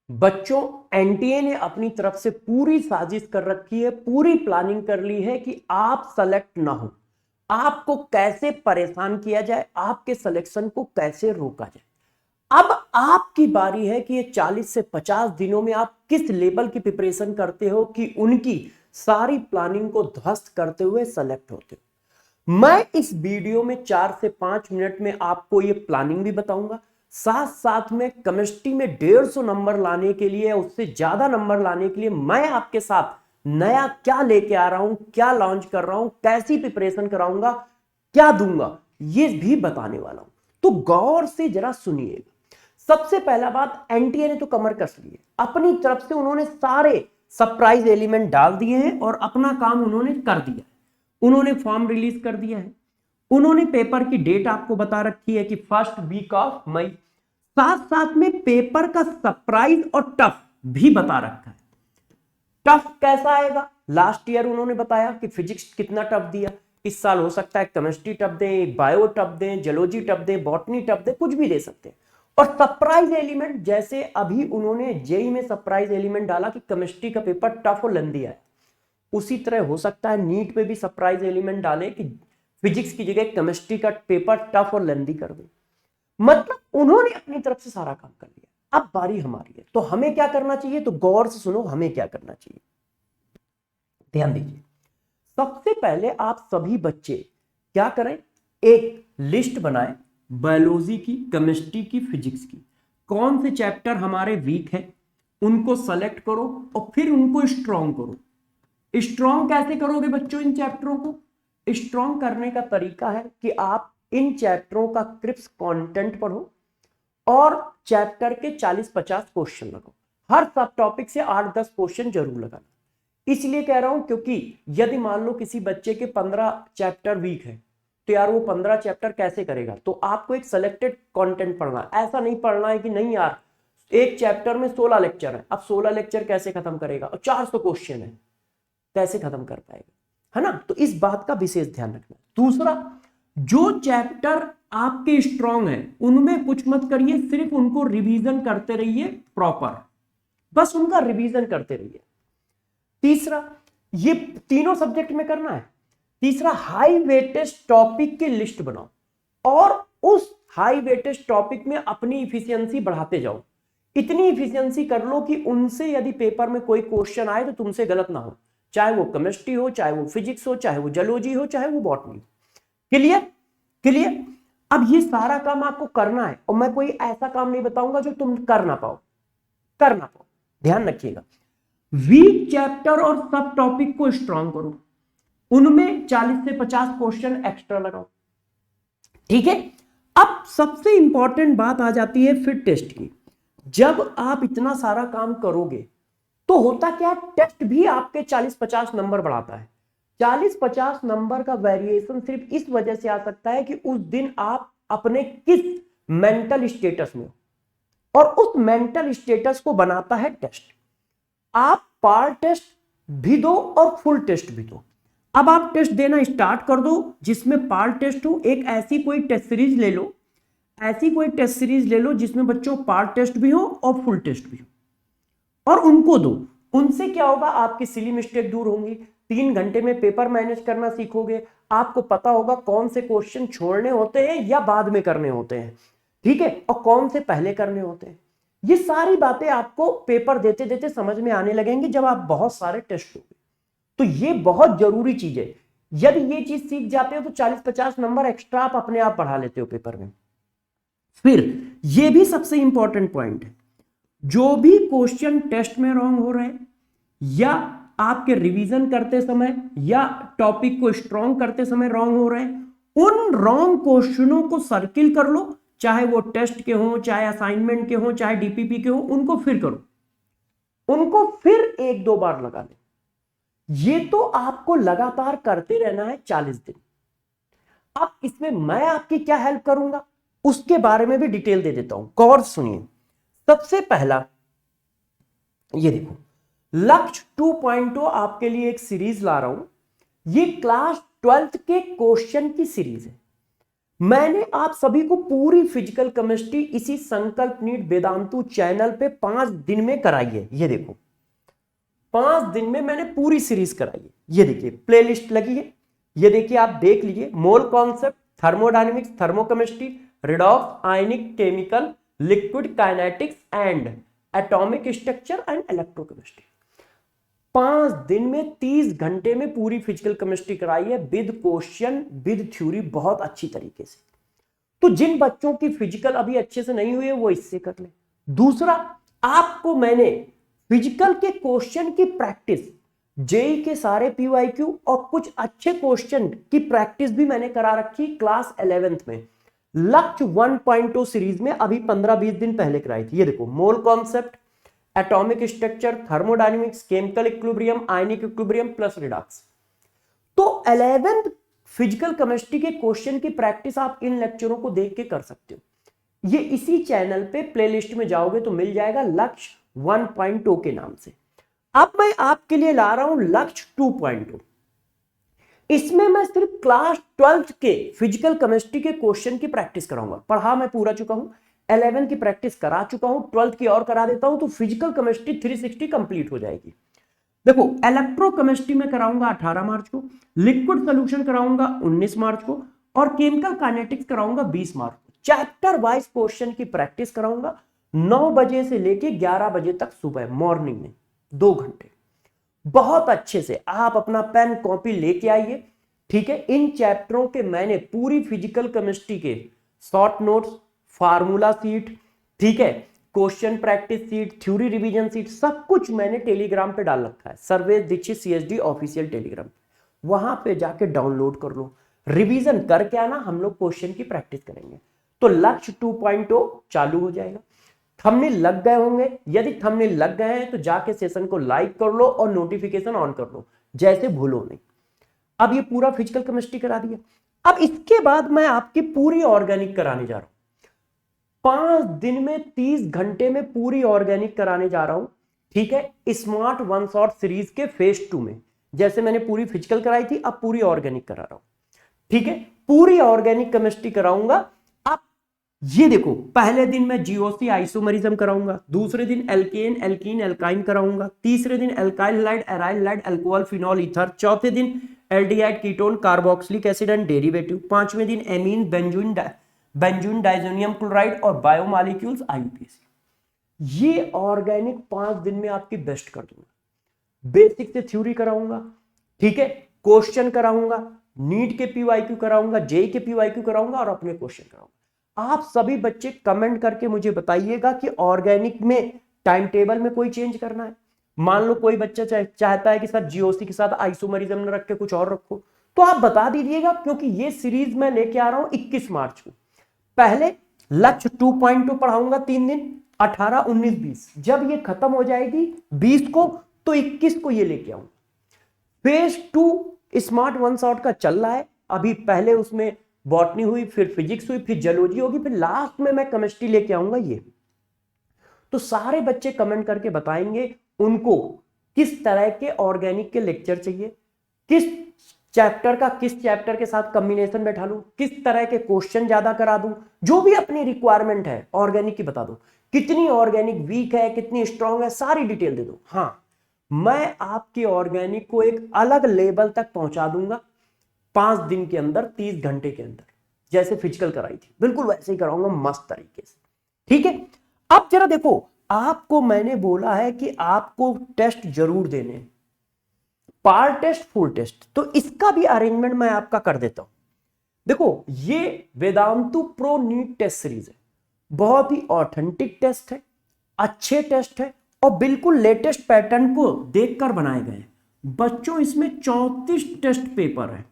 बच्चों, एनटीए ने अपनी तरफ से पूरी साजिश कर रखी है, पूरी प्लानिंग कर ली है कि आप सेलेक्ट ना हो, आपको कैसे परेशान किया जाए, आपके सिलेक्शन को कैसे रोका जाए। अब आपकी बारी है कि ये 40 से 50 दिनों में आप किस लेवल की प्रिपरेशन करते हो कि उनकी सारी प्लानिंग को ध्वस्त करते हुए सेलेक्ट होते हो। मैं इस वीडियो में 4 से 5 मिनट में आपको ये प्लानिंग भी बताऊंगा, साथ साथ में केमिस्ट्री में 150 नंबर लाने के लिए, उससे ज्यादा नंबर लाने के लिए मैं आपके साथ नया क्या लेके आ रहा हूं, क्या लॉन्च कर रहा हूं, कैसी प्रिपरेशन कराऊंगा, क्या दूंगा, ये भी बताने वाला हूं। तो गौर से जरा सुनिएगा। सबसे पहला बात, एनटीए ने तो कमर कस ली है, अपनी तरफ से उन्होंने सारे सरप्राइज एलिमेंट डाल दिए हैं और अपना काम उन्होंने कर दिया है। उन्होंने फॉर्म रिलीज कर दिया है, उन्होंने पेपर की डेट आपको बता रखी है कि फर्स्ट वीक ऑफ मई, साथ साथ में पेपर का सरप्राइज और टफ भी बता रखा है। टफ कैसा आएगा, लास्ट ईयर उन्होंने बताया कि फिजिक्स कितना टफ दिया, इस साल हो सकता है केमिस्ट्री टफ दें, बायो टफ दें, जूलॉजी टफ दें, बॉटनी टफ दें, कुछ भी दे सकते हैं। और सरप्राइज एलिमेंट, जैसे अभी उन्होंने जेई में सरप्राइज एलिमेंट डाला कि केमिस्ट्री का पेपर टफ और लेंदी है, उसी तरह हो सकता है नीट पे भी सरप्राइज एलिमेंट डाले कि फिजिक्स की जगह केमिस्ट्री का पेपर टफ और लेंदी कर दे। मतलब उन्होंने अपनी तरफ से सारा काम कर लिया। अब बारी हमारी है, तो हमें क्या करना चाहिए, तो गौर से सुनो हमें क्या करना चाहिए, ध्यान दीजिए। सबसे पहले आप सभी बच्चे क्या करें, एक लिस्ट बनाएं बायोलॉजी की, केमिस्ट्री की, फिजिक्स की, कौन से चैप्टर हमारे वीक है उनको सेलेक्ट करो और फिर उनको स्ट्रॉन्ग करो। स्ट्रॉन्ग कैसे करोगे बच्चों इन चैप्टरों को? स्ट्रॉन्ग करने का तरीका है कि आप इन चैप्टरों का क्रिप्स कंटेंट पढ़ो और चैप्टर के 40-50 क्वेश्चन लगाओ। हर सब टॉपिक से 8-10 क्वेश्चन जरूर लगाना। इसलिए कह रहा हूं क्योंकि यदि मान लो किसी बच्चे के 15 चैप्टर वीक है, तो यार वो 15 चैप्टर कैसे करेगा? तो आपको एक सिलेक्टेड कंटेंट पढ़ना, ऐसा नहीं पढ़ना है कि नहीं यार एक चैप्टर में 16 लेक्चर है, अब 16 लेक्चर कैसे खत्म करेगा और 400 क्वेश्चन है, कैसे खत्म कर पाएगा, है ना? तो इस बात का विशेष ध्यान रखना। दूसरा, जो चैप्टर आपके स्ट्रांग है उनमें कुछ मत करिए, सिर्फ उनको रिवीजन करते रहिए प्रॉपर, बस उनका रिवीजन करते रहिए। तीसरा, ये तीनों सब्जेक्ट में करना है। तीसरा, हाई वेटेज टॉपिक की लिस्ट बनाओ और उस हाई वेटेज टॉपिक में अपनी इफिशियंसी बढ़ाते जाओ। इतनी इफिशियंसी कर लो कि उनसे यदि पेपर में कोई क्वेश्चन आए तो तुमसे गलत ना हो, चाहे वो केमिस्ट्री हो, चाहे वो फिजिक्स हो, चाहे वो जूलॉजी हो, चाहे वो बॉटनी। क्लियर? क्लियर? अब ये सारा काम आपको करना है और मैं कोई ऐसा काम नहीं बताऊंगा जो तुम कर ना पाओ, ध्यान रखिएगा। वीक चैप्टर और सब टॉपिक को स्ट्रॉन्ग करो, उनमें 40 से 50 क्वेश्चन एक्स्ट्रा लगाओ। ठीक है? अब सबसे इंपॉर्टेंट बात आ जाती है फिर टेस्ट की। जब आप इतना सारा काम करोगे तो होता क्या, टेस्ट भी आपके 40-50 नंबर बढ़ाता है। 40-50 नंबर का वेरिएशन सिर्फ इस वजह से आ सकता है कि उस दिन आप अपने किस मेंटल स्टेटस में हो, और उस मेंटल स्टेटस को बनाता है टेस्ट। आप पार्ट टेस्ट भी दो और फुल टेस्ट भी दो। अब आप टेस्ट देना स्टार्ट कर दो जिसमें पार्ट टेस्ट हो। एक ऐसी कोई टेस्ट सीरीज ले लो, ऐसी कोई टेस्ट सीरीज ले लो जिसमें बच्चों पार्ट टेस्ट भी हो और फुल टेस्ट भी हो, और उनको दो। उनसे क्या होगा, आपकी सिली मिस्टेक दूर होंगी, 3 घंटे में पेपर मैनेज करना सीखोगे, आपको पता होगा कौन से क्वेश्चन छोड़ने होते हैं या बाद में करने होते हैं, ठीक है, और कौन से पहले करने होते हैं। ये सारी बातें आपको पेपर देते देते समझ में आने लगेंगी जब आप बहुत सारे टेस्ट दोगे। तो ये बहुत जरूरी चीज है। यदि ये चीज सीख जाते हो तो 40-50 नंबर एक्स्ट्रा आप अपने आप बढ़ा लेते हो पेपर में। फिर ये भी सबसे इंपॉर्टेंट पॉइंट है, जो भी क्वेश्चन टेस्ट में रॉन्ग हो रहे हैं या आपके रिवीजन करते समय या टॉपिक को स्ट्रॉन्ग करते समय रॉन्ग हो रहे हैं, उन रॉन्ग क्वेश्चनों को सर्किल कर लो, चाहे वो टेस्ट के हो, चाहे असाइनमेंट के हो, चाहे डीपीपी के हो, उनको फिर करो, उनको फिर 1-2 बार लगा ले। ये तो आपको लगातार करते रहना है 40 दिन। अब इसमें मैं आपकी क्या हेल्प करूंगा उसके बारे में भी डिटेल दे देता हूं, गौर सुनिए। सबसे पहला ये देखो, लक्ष्य 2.0 आपके लिए एक सीरीज ला रहा हूं। ये क्लास 12th के क्वेश्चन की सीरीज है। मैंने आप सभी को पूरी फिजिकल केमिस्ट्री इसी संकल्प नीट वेदांतु चैनल पे 5 दिन में कराई है। ये देखो 5 दिन में मैंने पूरी सीरीज कराई है। ये देखिए प्लेलिस्ट लगी है, ये देखिए आप देख लीजिए। Mole concept, thermodynamics, thermochemistry, redox, ionic chemical, liquid kinetics and atomic structure and electrochemistry. 5 दिन में 30 घंटे में पूरी फिजिकल केमिस्ट्री कराई है, विद क्वेश्चन विद थ्योरी, बहुत अच्छी तरीके से। तो जिन बच्चों की फिजिकल अभी अच्छे से नहीं हुई है वो इससे कर ले। दूसरा, आपको मैंने फिजिकल के क्वेश्चन की प्रैक्टिस, जेई के सारे पीवाईक्यू और कुछ अच्छे क्वेश्चन की प्रैक्टिस भी मैंने करा रखी क्लास 11th में। लक्ष्य 1.0 सीरीज में अभी 15-20 दिन पहले कराई थी। ये देखो mole concept, atomic structure, thermodynamics, chemical equilibrium, ionic equilibrium plus redox. तो 11th फिजिकल केमिस्ट्री के क्वेश्चन की प्रैक्टिस आप इन लेक्चरों को देख के कर सकते हो। ये इसी चैनल पे प्लेलिस्ट में जाओगे तो मिल जाएगा, लक्ष्य 1.0 के नाम से। अब मैं आपके लिए ला रहा हूं लक्ष्य 2.0। इसमें मैं सिर्फ क्लास 12th के फिजिकल केमिस्ट्री के क्वेश्चन की प्रैक्टिस कराऊंगा। पढ़ा मैं पूरा चुका हूं, 11 की प्रैक्टिस करा चुका हूं, 12th की और करा देता हूं, तो फिजिकल केमिस्ट्री 360 कंप्लीट हो जाएगी। देखो इलेक्ट्रोकेमिस्ट्री में कराऊंगा 18 मार्च को, लिक्विड सोल्यूशन कराऊंगा 19 मार्च को, और केमिकल काइनेटिक्स कराऊंगा 20 मार्च को। चैप्टर वाइज क्वेश्चन की प्रैक्टिस कराऊंगा 9 बजे से लेके 11 बजे तक सुबह मॉर्निंग में 2 घंटे। बहुत अच्छे से आप अपना पेन कॉपी लेके आइए, ठीक है। इन चैप्टरों के मैंने पूरी फिजिकल केमिस्ट्री के शॉर्ट नोट्स, फार्मूला सीट, ठीक है, question practice sheet, theory revision sheet, सब कुछ मैंने टेलीग्राम पे डाल रखा है, Sarvesh Dixit CSD official Telegram. वहां पे जाके डाउनलोड कर लो, रिवीजन करके आना, हम लोग क्वेश्चन की प्रैक्टिस करेंगे। तो लक्ष्य 2.0 चालू हो जाएगा। थंबनेल लग गए होंगे, यदि थंबनेल लग गए हैं तो जाके सेशन को लाइक कर लो और नोटिफिकेशन ऑन कर लो, जैसे भूलो नहीं। अब ये पूरा फिजिकल केमिस्ट्री करा दिया। अब इसके बाद मैं आपकी पूरी ऑर्गेनिक कराने जा रहा हूं। 5 दिन में 30 घंटे में पूरी ऑर्गेनिक कराने जा रहा हूं, ठीक है। स्मार्ट वन शॉट सीरीज के फेज 2 में, जैसे मैंने पूरी फिजिकल कराई थी, अब पूरी ऑर्गेनिक करा रहा हूं, ठीक है। पूरी ऑर्गेनिक केमिस्ट्री कराऊंगा। अब ये देखो, पहले दिन मैं जीओसी आइसोमरिज्म कराऊंगा, दूसरे दिन एल्केन एल्कीन एल्काइन कराऊंगा, तीसरे दिन alkyl halide aryl halide alcohol phenol ether, चौथे दिन aldehyde ketone carboxylic acid and derivative, पांचवें दिन एमीन बेंजून डाइजोनियम क्लोराइड और बायोमॉलिक्यूल्स IUPAC। ये ऑर्गेनिक 5 दिन में आपकी बेस्ट कर दूंगा। बेसिक से थ्योरी कराऊंगा, ठीक है, क्वेश्चन कराऊंगा, नीट के PYQ कराऊंगा, जेई के PYQ कराऊंगा और अपने क्वेश्चन कराऊंगा। आप सभी बच्चे कमेंट करके मुझे बताइएगा कि ऑर्गेनिक में टाइम टेबल में कोई चेंज करना है। मान लो कोई बच्चा चाहता है कि सर जीओसी के साथ आइसोमरिज्म न रख के कुछ और रखो, तो आप बता दीजिएगा, क्योंकि ये सीरीज मैं लेके आ रहा हूं 21 मार्च को। पहले लक्ष्य 2.2 पढ़ाऊंगा 3 दिन, 18, 19, 20। जब ये खत्म हो जाएगी 20 को, तो 21 को ये लेके आऊंगा। फेज 2 स्मार्ट वन शॉट का चल रहा है अभी। पहले उसमें बॉटनी हुई, फिर फिजिक्स हुई, फिर जूलॉजी होगी, फिर लास्ट में मैं केमिस्ट्री लेके आऊंगा ये। तो सारे बच्चे कमेंट करके बताएंगे उनको किस तरह के ऑर्गेनिक के लेक्चर चाहिए, किस चैप्टर का किस चैप्टर के साथ कॉम्बिनेशन बैठा लूं, किस तरह के क्वेश्चन ज्यादा करा दूं, जो भी अपनी रिक्वायरमेंट है ऑर्गेनिक की बता दो। कितनी ऑर्गेनिक वीक है, कितनी स्ट्रांग है, सारी डिटेल दे दो। हाँ, मैं आपकी ऑर्गेनिक को एक अलग लेवल तक पहुंचा दूंगा 5 दिन के अंदर, 30 घंटे के अंदर, जैसे फिजिकल कराई थी बिल्कुल वैसे ही कराऊंगा मस्त तरीके से, ठीक है। अब जरा देखो, आपको मैंने बोला है कि आपको टेस्ट जरूर देने, पार्ट टेस्ट, फुल टेस्ट, तो इसका भी अरेंजमेंट मैं आपका कर देता हूं। देखो, ये Vedantu pro NEET test series है, बहुत ही ऑथेंटिक टेस्ट है, अच्छे टेस्ट है और बिल्कुल लेटेस्ट पैटर्न को देखकर बनाए गए हैं। बच्चों, इसमें 34 टेस्ट पेपर है,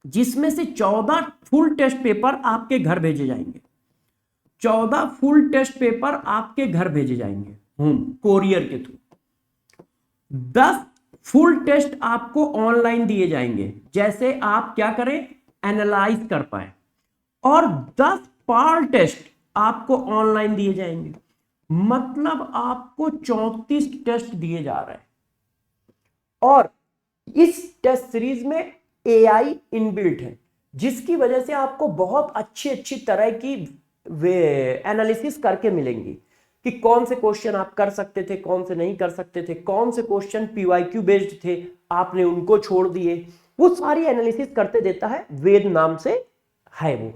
जिसमें से 14 फुल टेस्ट पेपर आपके घर भेजे जाएंगे। 14 फुल टेस्ट पेपर आपके घर भेजे जाएंगे कोरियर के थ्रू। 10 फुल टेस्ट आपको ऑनलाइन दिए जाएंगे, जैसे आप क्या करें, एनालाइज कर पाए, और 10 पार्ट टेस्ट आपको ऑनलाइन दिए जाएंगे। मतलब आपको 34 टेस्ट दिए जा रहे हैं। और इस टेस्ट सीरीज में AI इनबिल्ट है, जिसकी वजह से आपको बहुत अच्छी अच्छी तरह की एनालिसिस करके मिलेंगी कि कौन से क्वेश्चन आप कर सकते थे, कौन से नहीं कर सकते थे, कौन से क्वेश्चन पीवाईक्यू बेस्ड थे आपने उनको छोड़ दिए, वो सारी एनालिसिस करते देता है, वेद नाम से है वो।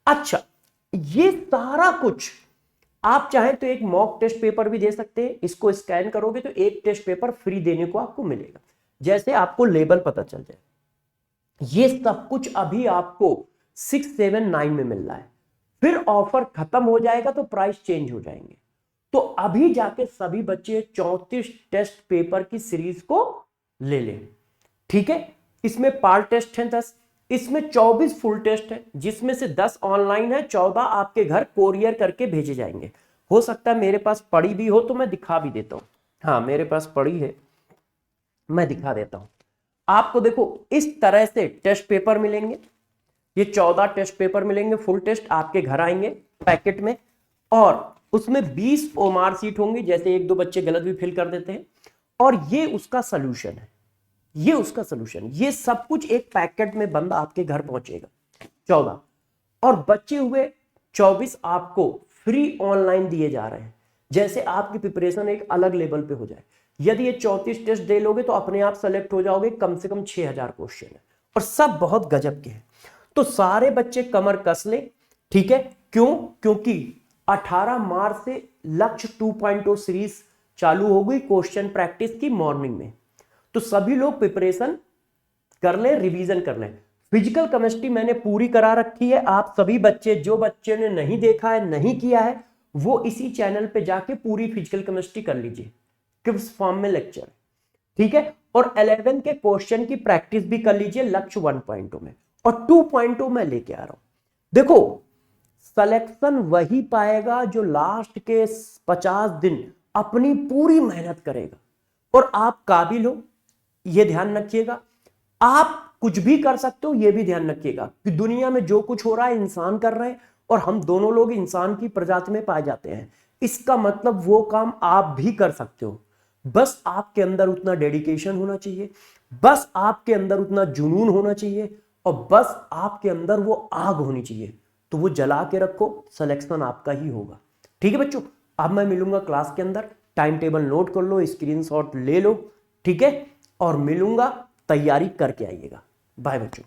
अच्छा, ये सारा कुछ आप चाहें तो एक मॉक टेस्ट पेपर भी दे सकते हैं, इसको स्कैन करोगे तो एक टेस्ट पेपर फ्री देने को आपको मिलेगा, जैसे आपको लेबल पता चल जाए। ये सब कुछ अभी आपको 679 में मिल रहा है, फिर ऑफर खत्म हो जाएगा तो प्राइस चेंज हो जाएंगे। तो अभी जाके सभी बच्चे 34 टेस्ट पेपर की सीरीज को ले लें, ठीक है। इसमें पार्ट टेस्ट है 10, इसमें 24 फुल टेस्ट है, जिसमें से 10 ऑनलाइन है, 14 आपके घर कोरियर करके भेजे जाएंगे। हो सकता है मेरे पास पड़ी भी हो तो मैं दिखा भी देता हूं। हाँ, मेरे पास पड़ी है, मैं दिखा देता हूं आपको। देखो, इस तरह से टेस्ट पेपर मिलेंगे, ये 14 टेस्ट पेपर मिलेंगे, फुल टेस्ट आपके घर आएंगे पैकेट में, और उसमें 20 ओमार सीट होंगी, जैसे एक दो बच्चे गलत भी फिल कर देते हैं, और ये उसका सोल्यूशन है, ये उसका सोल्यूशन। ये सब कुछ एक पैकेट में बंद आपके घर पहुंचेगा 14, और बचे हुए 24 आपको फ्री ऑनलाइन दिए जा रहे हैं, जैसे आपकी प्रिपरेशन एक अलग लेवल पे हो जाए। यदि ये 34 टेस्ट दे लोगे तो अपने आप सेलेक्ट हो जाओगे, कम से कम 6000 क्वेश्चन है और सब बहुत गजब के हैं। तो सारे बच्चे कमर कस ले, ठीक है। क्यों? क्योंकि 18 मार्च से लक्ष्य 2.0 सीरीज चालू हो गई क्वेश्चन प्रैक्टिस की मॉर्निंग में। तो सभी लोग प्रिपरेशन कर ले, रिवीजन कर ले। फिजिकल केमिस्ट्री मैंने पूरी करा रखी है, आप सभी बच्चे, जो बच्चे ने नहीं देखा है, नहीं किया है, वो इसी चैनल पे जाके पूरी फिजिकल केमिस्ट्री कर लीजिए, किस फॉर्म में लेक्चर, ठीक है। और 11 के क्वेश्चन की प्रैक्टिस भी कर लीजिए लक्ष्य 1.0 में, और 2.0 में लेके आ रहा हूं। देखो, सिलेक्शन वही पाएगा जो लास्ट के 50 दिन अपनी पूरी मेहनत करेगा, और आप काबिल हो, यह ध्यान रखिएगा। आप कुछ भी कर सकते हो, यह भी ध्यान रखिएगा कि दुनिया में जो कुछ हो रहा है इंसान कर रहे हैं, और हम दोनों लोग इंसान की प्रजाति में पाए जाते हैं। इसका मतलब वो काम आप भी कर सकते हो, बस आपके अंदर उतना डेडिकेशन होना चाहिए, बस आपके अंदर उतना जुनून होना चाहिए, और बस आपके अंदर वो आग होनी चाहिए। तो वो जला के रखो, सिलेक्शन आपका ही होगा, ठीक है बच्चों। अब मैं मिलूंगा क्लास के अंदर, टाइम टेबल नोट कर लो, स्क्रीनशॉट ले लो, ठीक है, और मिलूंगा, तैयारी करके आइएगा। बाय बच्चों।